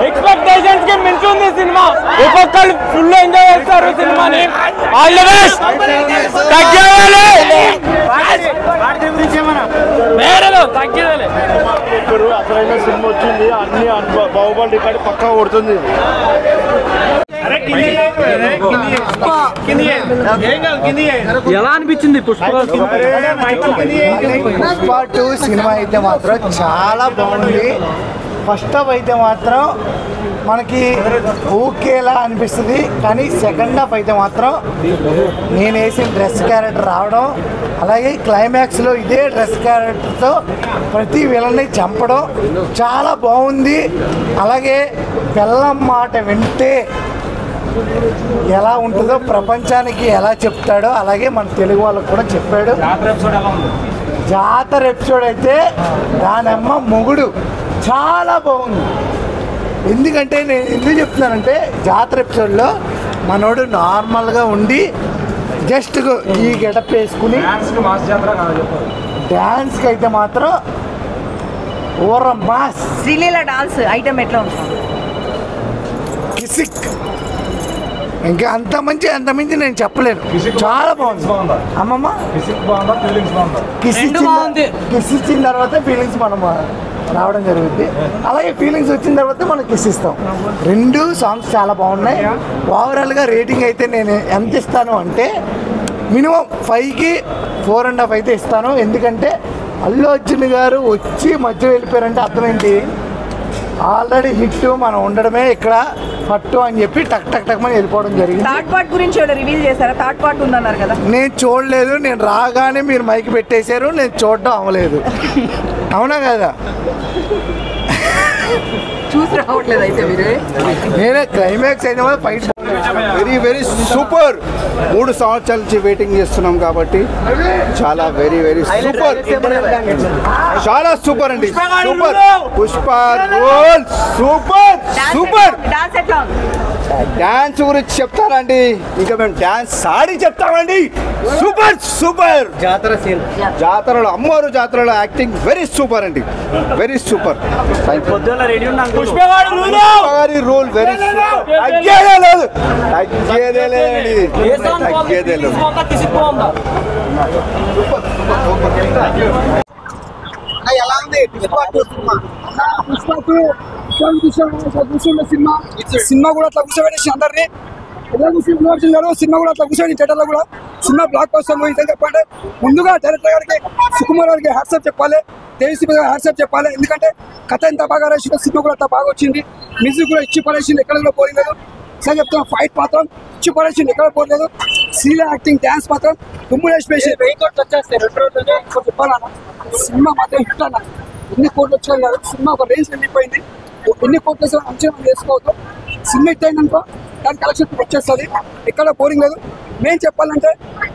Expectations కి మించి ఉంది సినిమా. ఒక్కొక్కరు ఫుల్ ఎంజాయ్ చేస్తారు సినిమాని. All the best. అసలైన సినిమా వచ్చింది. అన్ని బాహుబలి రికార్డు పక్కా కొడుతుంది. ఎలా అనిపించింది పుష్ప 2 సినిమా అయితే మాత్రం చాలా బాగుంది. ఫస్ట్ హాఫ్ అయితే మాత్రం మనకి ఓకేలా అనిపిస్తుంది, కానీ సెకండ్ హాఫ్ అయితే మాత్రం నేను వేసిన డ్రెస్ క్యారెక్టర్ రావడం, అలాగే క్లైమాక్స్లో ఇదే డ్రెస్ క్యారెక్టర్తో ప్రతి విలన్ని చంపడం చాలా బాగుంది. అలాగే పెళ్ళం మాట వింటే ఎలా ఉంటుందో ప్రపంచానికి ఎలా చెప్తాడో అలాగే మన తెలుగు వాళ్ళకు కూడా చెప్పాడు. జాతర ఎపిసోడ్ అయితే దానమ్మ మొగుడు చాలా బాగుంది. ఎందుకంటే నేను ఎందుకు చెప్తున్నానంటే జాతర ఎపిసోడ్లో మనోడు నార్మల్గా ఉండి జస్ట్ ఈ గెటప్ వేసుకుని డ్యాన్స్కి అయితే మాత్రం ఓర మాస్. శ్రీలీల డాన్స్ ఐటమ్ ఎట్లా ఉంటుంది? కిసిక్ ఇంకా అంత మించి నేను చెప్పలేను. చాలా బాగుంది అమ్మమ్మ. కిస్ ఇచ్చిన తర్వాత ఫీలింగ్స్ మనం రావడం జరుగుద్ది. అలాగే ఫీలింగ్స్ వచ్చిన తర్వాత మనం కిస్ ఇస్తాం. 2 సాంగ్స్ చాలా బాగున్నాయి. ఓవరాల్గా రేటింగ్ అయితే నేను ఎంత ఇస్తాను అంటే మినిమం 5కి 4.5 అయితే ఇస్తాను. ఎందుకంటే అల్లు అర్జున్ గారు వచ్చి మధ్య వెళ్ళిపోయారంటే అర్థమైంది ఆల్రెడీ హిట్ మనం ఉండడమే ఇక్కడ పట్టు అని చెప్పి టక్ టక్ టక్ అని వెళ్ళిపోవడం జరిగింది. థర్డ్ పార్ట్ గురించి రివీల్ చేశారా? థర్డ్ పార్ట్ ఉందన్నారు కదా. నేను చూడలేదు. నేను రాగానే మీరు మైక్ పెట్టేశారు, నేను చూడడం అవ్వలేదు. అవునా కదా? చూసి రావట్లేదు అయితే మీరు. నేనే క్లైమాక్స్ అయితే ఫైట్ వెరీ వెరీ సూపర్. 3 సంవత్సరాల నుంచి వెయిటింగ్ చేస్తున్నాం కాబట్టి చాలా వెరీ వెరీ సూపర్. చాలా సూపర్ అండి. Super. Pushpa role super super. Dance గురించి చెప్తారండి, ఇంకా మేము డాన్స్ ఆడి చెప్తామండి. Super super. జాతరలో అమ్మవారు జాతరలో యాక్టింగ్ వెరీ సూపర్ అండి, వెరీ సూపర్. పుష్పగారి రోల్ వెరీ సూపర్. తగ్గేదే లేదు. ఎలా ఉంది సినిమా కూడా అట్లా కూర్చోబెట్టేసి అందరినీ ఎలా కూర్చున్నారు. సినిమా కూడా అట్లా కూర్చొని థియేటర్లో కూడా సినిమా బ్లాక్ బస్టర్ మూవీ చెప్పండి. ముందుగా డైరెక్టర్ గారికి సుకుమార్ గారికి హ్యాట్సాప్ చెప్పాలి, దేవిశ్రీ గారికి హ్యాట్సాప్ చెప్పాలి. ఎందుకంటే కథ ఎంత బాగా రాసిందో సినిమా కూడా అంత బాగా వచ్చింది. మ్యూజిక్ కూడా ఇచ్చి పడేసింది, ఎక్కడ కూడా పోలేదు. సార్ చెప్తున్నా ఫైట్ మాత్రం ఇచ్చి పడేసింది, ఎక్కడ పోలేదు. సీల యాక్టింగ్ డ్యాన్స్ మాత్రం దుమ్ము వేసి చెప్పాలన్నా సినిమా మాత్రం హిట్ అన్న. ఎన్ని కోట్లు వచ్చాయి కాదు, సినిమా ఒక రేంజ్ వెళ్ళిపోయింది. ఎన్ని కోట్లు వేసా అంచనా వేసుకోవద్దు. సినిమా హిట్ అయిందనుకో దాని కలెక్షన్ వచ్చేస్తుంది, ఎక్కడ బోరింగ్ లేదు. మేము చెప్పాలంటే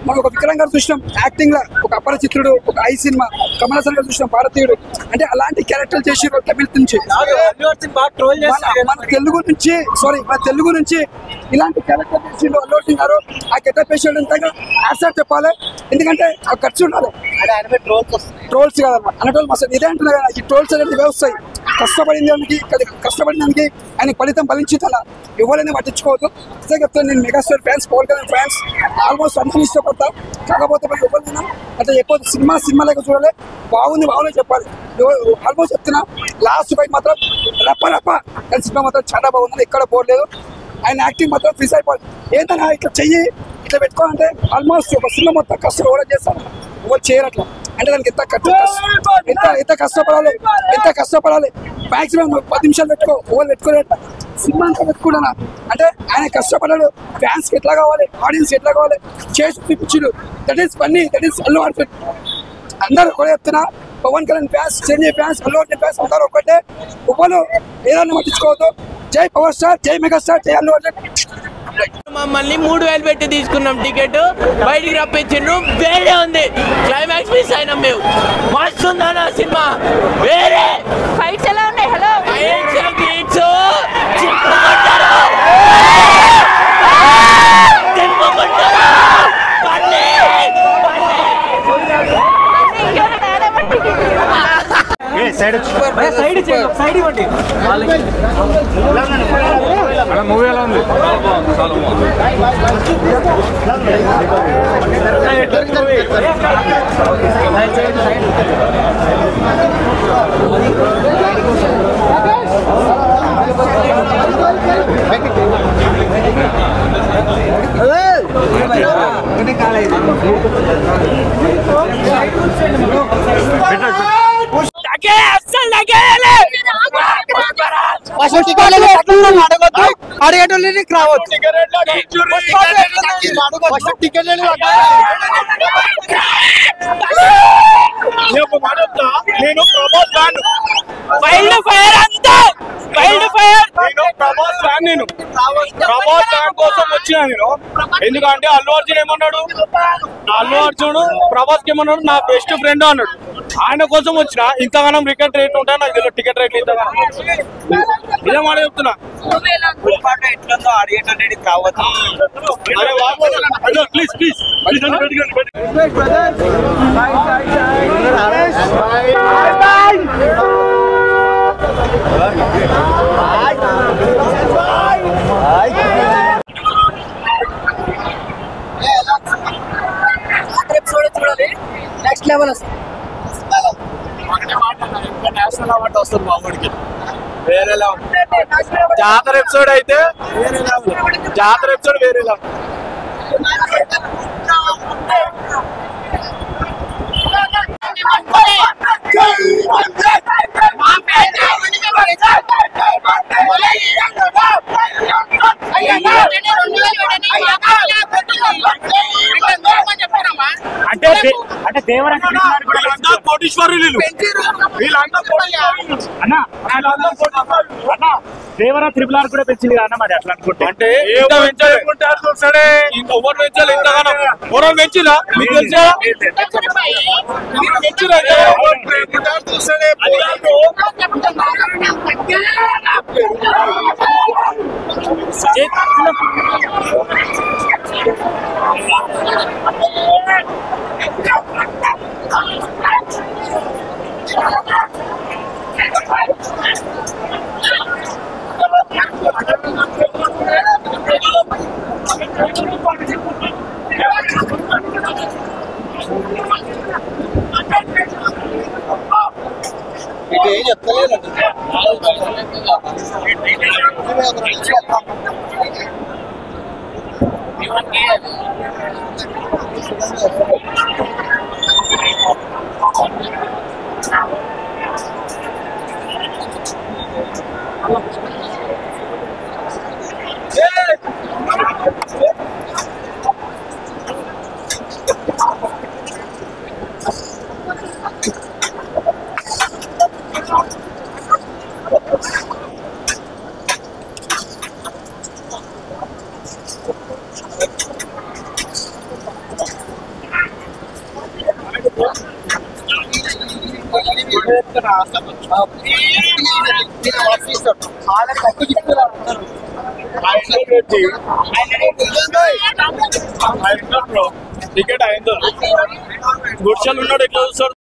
మనం ఒక విక్రమ్ గారు చూసినాం యాక్టింగ్ లో, ఒక అపరిచితుడు, ఒక ఐ సినిమా కమల్ హాసన్ గారు చూసినాం భారతీయుడు. అంటే అలాంటి క్యారెక్టర్ చేసి తమిళ నుంచి మన తెలుగు నుంచి ఇలాంటి క్యారెక్టర్ చేసిండు అల్లు అర్జున్ గారు. ఆ గెటప్ వేసాడు అంతగా యాక్సెప్ట్ చెప్పాలి. ఎందుకంటే ఆ ఖర్చు ఉండాలి. ట్రోల్స్ కదమ్మా అన్నట్టు మస్తు ఇదే అంటున్నా కదా. ఈ ట్రోల్స్ అనేది వ్యవస్థ కష్టపడిన దానికి ఆయన ఫలితం ఫలించిందలా ఎవరైనా పట్టించుకోవద్దు. అదే చెప్తాను, నేను megastar fans, Pawan Kalyan fans almost అందరినీ ఇష్టపడతా. కాకపోతే మరి ఎవరైనా అంటే ఎక్కువ సినిమా లేక చూడాలి. బాగుంది చెప్పాలి. ఆల్మోస్ట్ చెప్తున్నా లాస్ట్ ఫైట్ మాత్రం రప్ప కానీ సినిమా మాత్రం చాలా బాగుంది, ఎక్కడ పోలేదు. ఆయన యాక్టింగ్ మాత్రం ఫిక్స్ అయిపోయింది. ఏంటన్నా ఇట్లా చెయ్యి ఇట్లా పెట్టుకోవాలంటే ఆల్మోస్ట్ ఒక సినిమా మొత్తం కష్టం ఎవరో చేస్తాను, ఎవరు చేయరు అట్లా. అంటే దానికి ఎంత కష్టపడాలి. మ్యాక్సిమం 10 నిమిషాలు ఎవరు పెట్టుకోలేదు. సినిమా అంతా పెట్టుకుంటున్నా అంటే ఆయన కష్టపడ్డాడు. ఫ్యాన్స్కి ఎట్లా కావాలి, ఆడియన్స్ ఎట్లా కావాలి చేసి చూపించాడు. That is funny, that is Allu Arjun. అందరూ కూడా చెప్తున్నా, Pawan Kalyan fans, Chiranjeevi fans, Allu Arjun fans అందరూ ఒకటే. ఒకరు ఏదన్నా పట్టించుకోవద్దు. జై పవర్ స్టార్, జై మెగాస్టార్, జై అల్లు అర్జున్. మమ్మల్ని 3000 పెట్టి తీసుకున్నాం టికెట్, బయటికి రప్పించిండ్రు. వేరే ఉంది, క్లైమాక్స్ మిస్ అయినాం మేము. మస్తుందన్న సినిమా, వేరే సైడ్ ఇవ్వండి. మూవీ ఎలా ఉంది? అడిగేటోళ్ళని రావచ్చు. నేను ప్రభాస్ ఫ్యాన్. వైల్డ్ ఫైర్ అంతా వైల్డ్ ఫైర్. నేను ప్రభాస్ ఫ్యాన్. నేను ప్రభాస్ ఫ్యాన్ కోసం వచ్చినా నేను. ఎందుకంటే అల్లు అర్జున్ ఏమన్నాడు? అల్లు అర్జున్ ప్రభాస్ కి ఏమన్నాడు? నా బెస్ట్ ఫ్రెండ్ అన్నాడు. ఆయన కోసం వచ్చిన. ఇంతగానం టికెట్ రేట్ ఉంటాయి నాకు తెలియదు. టికెట్ రేట్లు ఇంతగానం ఇదే మాట చెప్తున్నా. ఎట్లుందో అడిగేటంటే కావచ్చు. ప్లీజ్ ప్లీజ్ చూడాలి. నెక్స్ట్ లెవెల్ వస్తుంది. నేషనల్ అవార్డు వస్తుంది మా ఊరికి. వేరేలా ఉంటుంది. జాతర ఎపిసోడ్ అయితే జాతర ఎపిసోడ్ వేరేలా ఉంటుంది. అంటే దేవరా కోటీశ్వరులు దేవరా త్రిపుల్ ఆర్ కూడా పెంచింది కదా మరి. అట్లా అనుకుంటే అంటే ఇంకొకరు పెంచాలి. ఇంతగానో ఎవరో పెంచిరా మీకు తెలిసా? ఏం చెప్తలేదు. టికెట్ అయిందో గుడ్చలు ఉన్నాడు ఎట్లా చూస్తాడు.